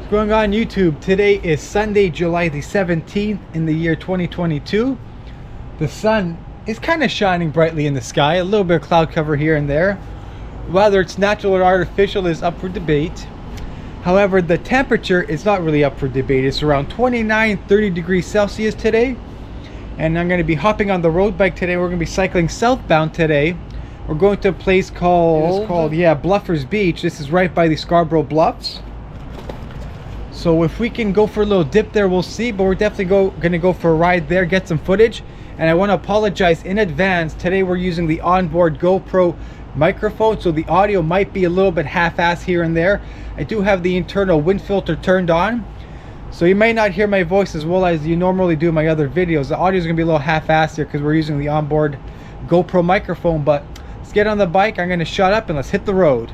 going on YouTube? Today is Sunday, July the 17th in the year 2022. The sun is kind of shining brightly in the sky, a little bit of cloud cover here and there. Whether it's natural or artificial is up for debate. However, the temperature is not really up for debate. It's around 29-30 degrees Celsius today. And I'm going to be hopping on the road bike today. We're going to be cycling southbound today. We're going to a place called Bluffers Beach. This is right by the Scarborough Bluffs. So if we can go for a little dip there, we'll see. But we're definitely going to go for a ride there, get some footage. And I want to apologize in advance. Today we're using the onboard GoPro microphone, so the audio might be a little bit half-assed here and there. I do have the internal wind filter turned on, so you may not hear my voice as well as you normally do in my other videos. The audio is going to be a little half-assed here because we're using the onboard GoPro microphone. But let's get on the bike. I'm going to shut up and let's hit the road.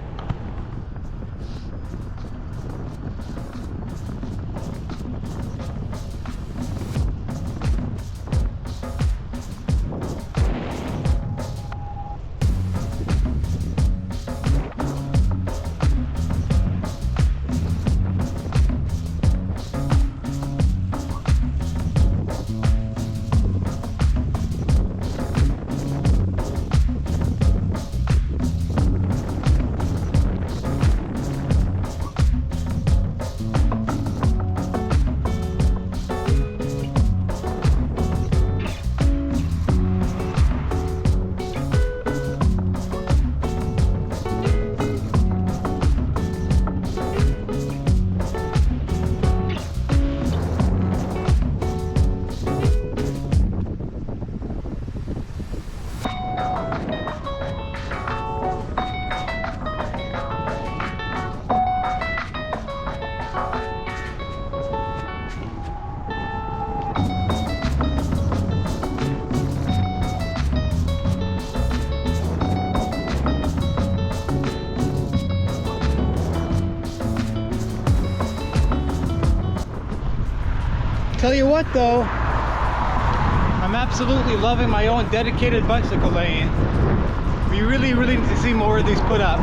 Tell you what though, I'm absolutely loving my own dedicated bicycle lane. We really need to see more of these put up.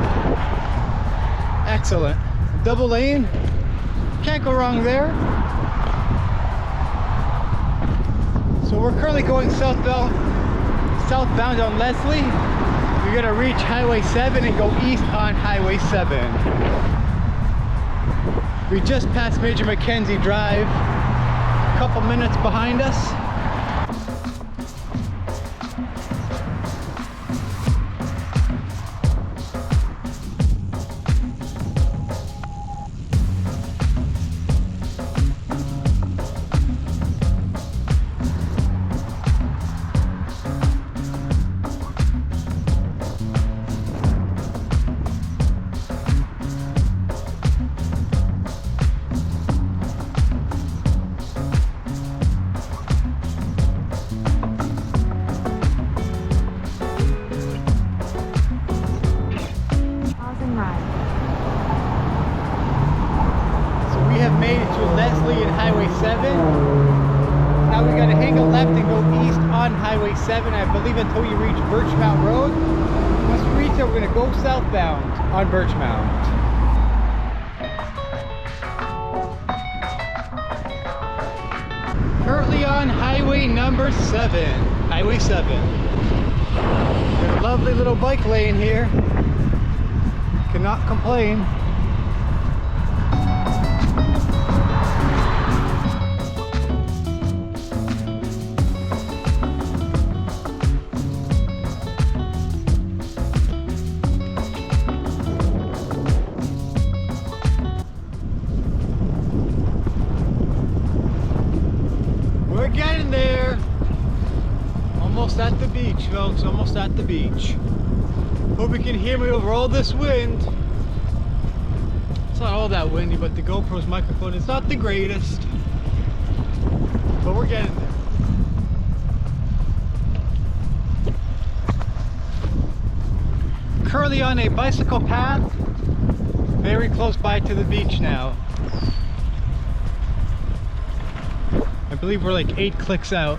Excellent. Double lane, can't go wrong there. So we're currently going southbound on Leslie. We're gonna reach Highway 7 and go east on Highway 7. We just passed Major Mackenzie Drive. Couple minutes behind us. Made it to Leslie and Highway 7. Now we gotta hang a left and go east on Highway 7, I believe, until we reach Birchmount Road. Once we reach there, we're gonna go southbound on Birchmount. Currently on Highway number 7. Highway 7. Got a lovely little bike lane here. Cannot complain. We're getting there. Almost at the beach, folks. Almost at the beach. Hope you can hear me over all this wind. It's not all that windy, but the GoPro's microphone is not the greatest. But we're getting there. Currently on a bicycle path, very close by to the beach now. I believe we're like 8 clicks out.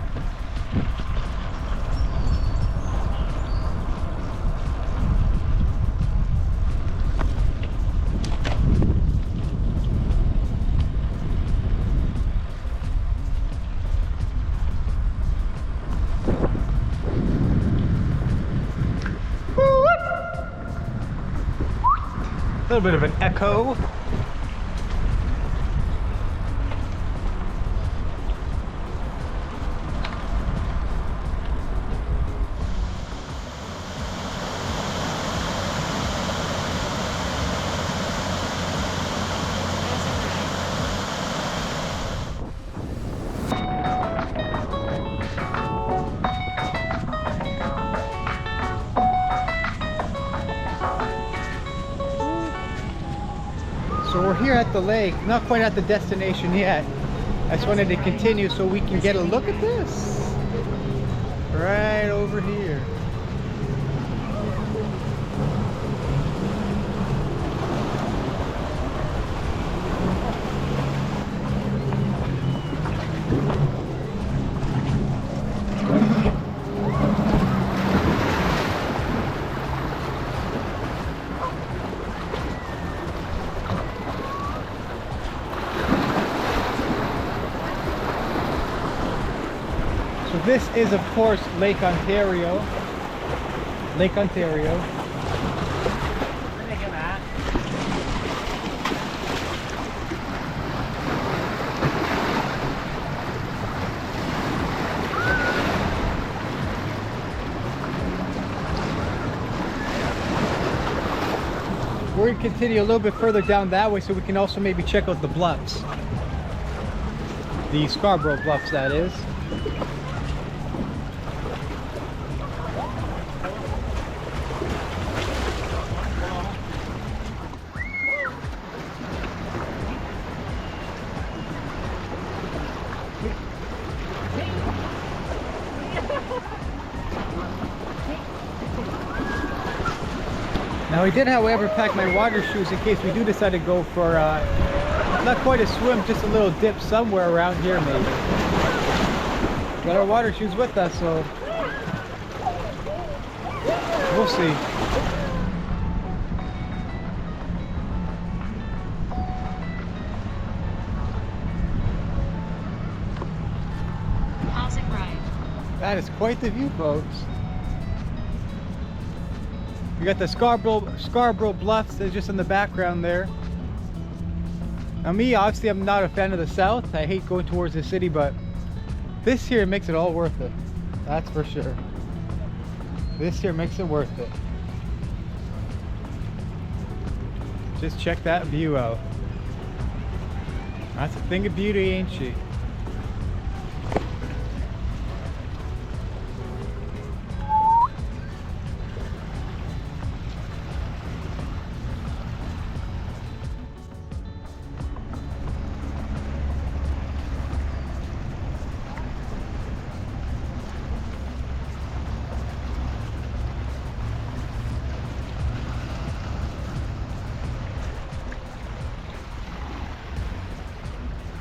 little bit of an echo. So we're here at the lake, not quite at the destination yet. I just wanted to continue so we can get a look at this. Right over here. So this is, of course, Lake Ontario. Lake Ontario. We're going to continue a little bit further down that way so we can also maybe check out the bluffs. The Scarborough Bluffs, that is. Now I did, however, pack my water shoes in case we do decide to go for not quite a swim, just a little dip somewhere around here maybe. Got our water shoes with us, so we'll see. Pausing right. That is quite the view, folks. We got the Scarborough Bluffs just in the background there. Now me, obviously I'm not a fan of the south. I hate going towards the city, but this here makes it all worth it. That's for sure. This here makes it worth it. Just check that view out. That's a thing of beauty, ain't she?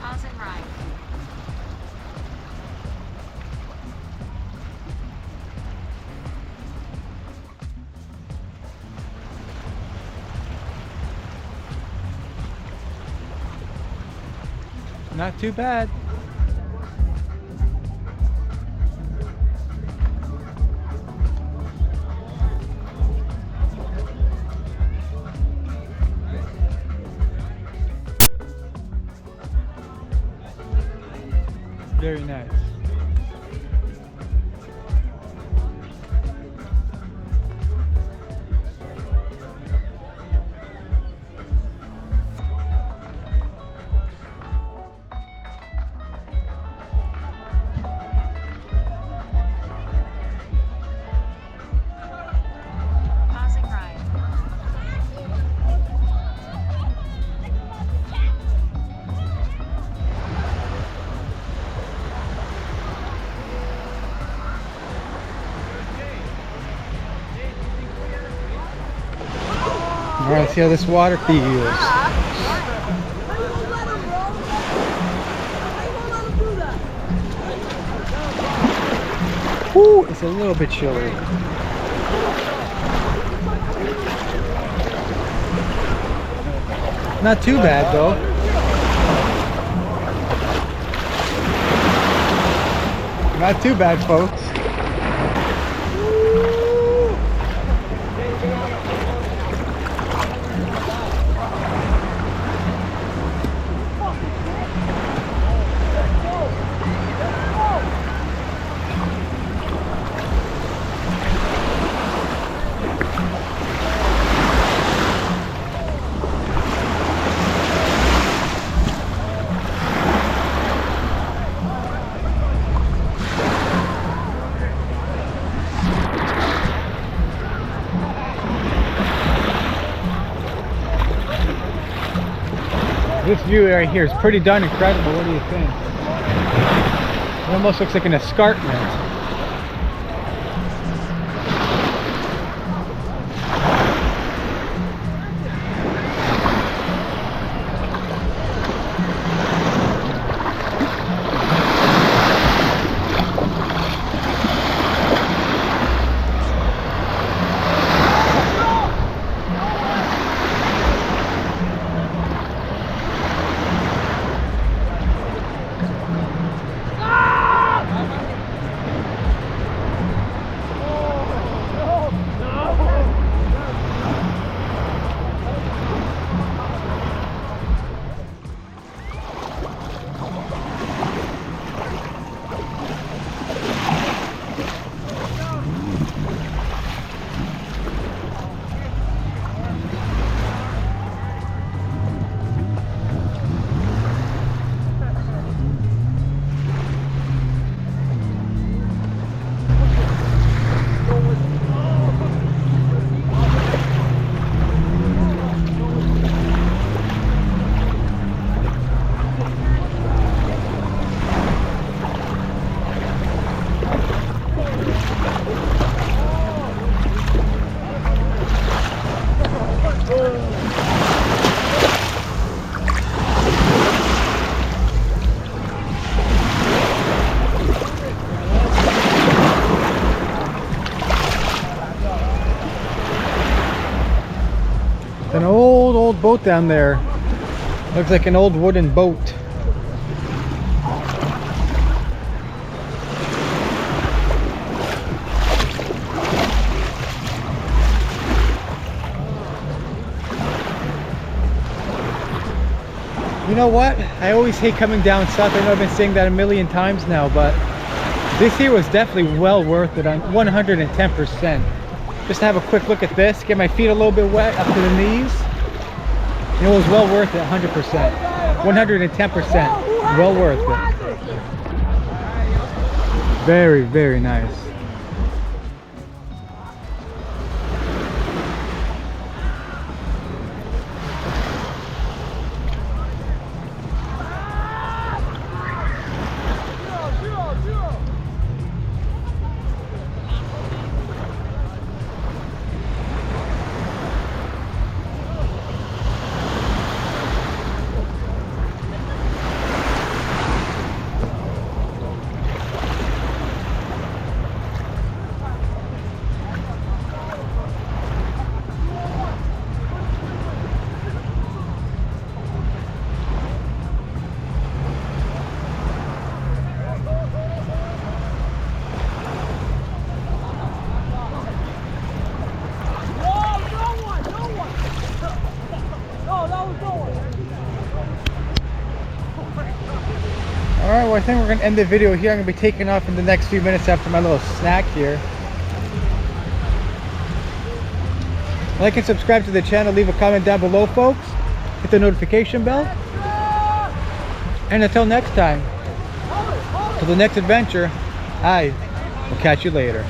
Pausing right. Not too bad. Very nice. Pausing right. All right, see how this water feels. Woo, it's a little bit chilly. Not too bad though. Not too bad, folks. This view right here is pretty darn incredible. What do you think? It almost looks like an escarpment. An old boat down there. Looks like an old wooden boat. You know what? I always hate coming down south. I know I've been saying that a million times now, but this here was definitely well worth it on 110%. Just to have a quick look at this, get my feet a little bit wet up to the knees. It was well worth it, 100%. 110%. Well worth it. Very, very nice. Alright, well I think we're going to end the video here. I'm going to be taking off in the next few minutes after my little snack here. Like and subscribe to the channel. Leave a comment down below, folks. Hit the notification bell. And until next time, till the next adventure, I will catch you later.